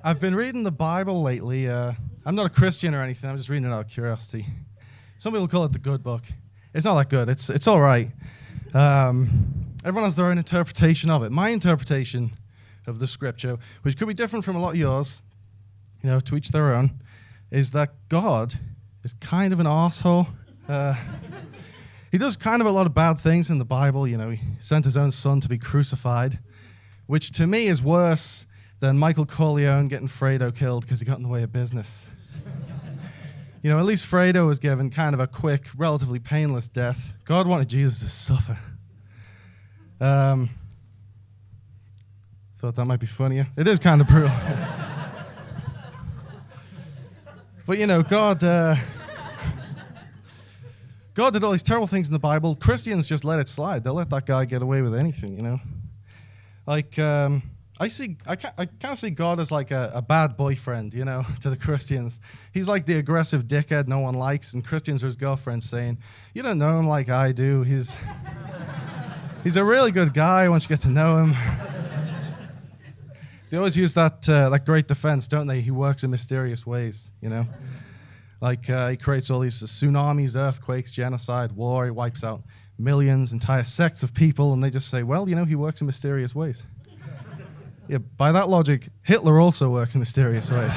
I've been reading the Bible lately. I'm not a Christian or anything. I'm just reading it out of curiosity. Some people call it the good book. It's not that good. It's all right. Everyone has their own interpretation of it. My interpretation of the scripture, which could be different from a lot of yours, to each their own, is that God is kind of an arsehole. He does kind of a lot of bad things in the Bible. He sent his own son to be crucified, which to me is worse than Michael Corleone getting Fredo killed because he got in the way of business. At least Fredo was given kind of a quick, relatively painless death. God wanted Jesus to suffer. Thought that might be funnier. It is kind of brutal. But, God did all these terrible things in the Bible. Christians just let it slide. They'll let that guy get away with anything, Like, I kind of see God as like a bad boyfriend, to the Christians. He's like the aggressive dickhead no one likes, and Christians are his girlfriends saying, you don't know him like I do. He's a really good guy once you get to know him. They always use that great defense, don't they? He works in mysterious ways, Like he creates all these tsunamis, earthquakes, genocide, war. He wipes out millions, entire sects of people, and they just say, well, he works in mysterious ways. Yeah, by that logic, Hitler also works in mysterious ways.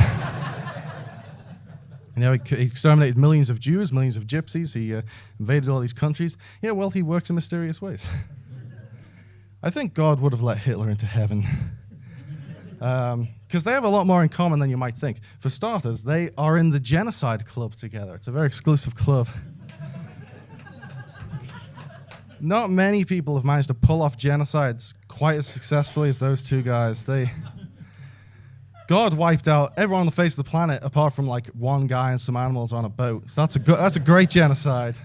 He exterminated millions of Jews, millions of gypsies. He invaded all these countries. Yeah, well, he works in mysterious ways. I think God would have let Hitler into heaven. Because they have a lot more in common than you might think. For starters, they are in the genocide club together. It's a very exclusive club. Not many people have managed to pull off genocides quite as successfully as those two guys. God wiped out everyone on the face of the planet apart from like one guy and some animals on a boat. So that's a great genocide.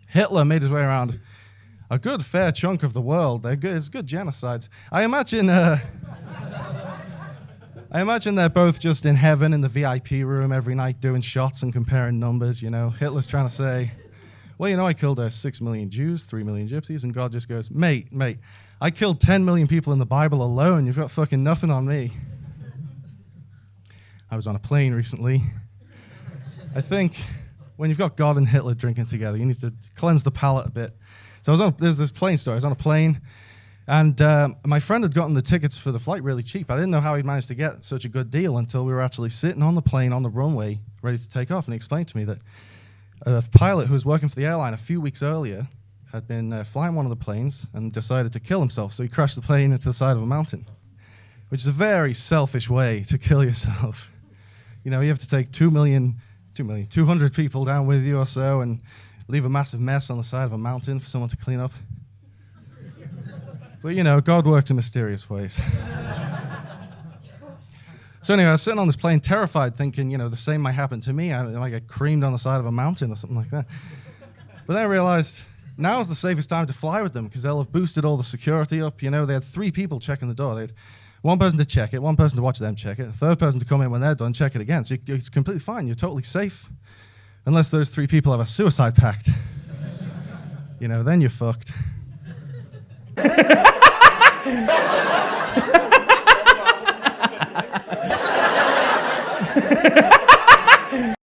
Hitler made his way around a good fair chunk of the world. It's good genocides. I imagine they're both just in heaven in the VIP room every night doing shots and comparing numbers. Hitler's trying to say, well, I killed 6 million Jews, 3 million gypsies, and God just goes, mate, I killed 10 million people in the Bible alone. You've got fucking nothing on me. I was on a plane recently. I think when you've got God and Hitler drinking together, you need to cleanse the palate a bit. So there's this plane story. I was on a plane, and my friend had gotten the tickets for the flight really cheap. I didn't know how he'd managed to get such a good deal until we were actually sitting on the plane on the runway ready to take off, and he explained to me that a pilot who was working for the airline a few weeks earlier had been flying one of the planes and decided to kill himself, so he crashed the plane into the side of a mountain, which is a very selfish way to kill yourself. You have to take 200 people down with you or so and leave a massive mess on the side of a mountain for someone to clean up. But, God works in mysterious ways. So anyway, I was sitting on this plane terrified, thinking, the same might happen to me. I might get creamed on the side of a mountain or something like that. But then I realized now's the safest time to fly with them because they'll have boosted all the security up. They had 3 people checking the door. They had one person to check it, one person to watch them check it, a third person to come in when they're done, check it again. So it's completely fine. You're totally safe. Unless those 3 people have a suicide pact. Then you're fucked.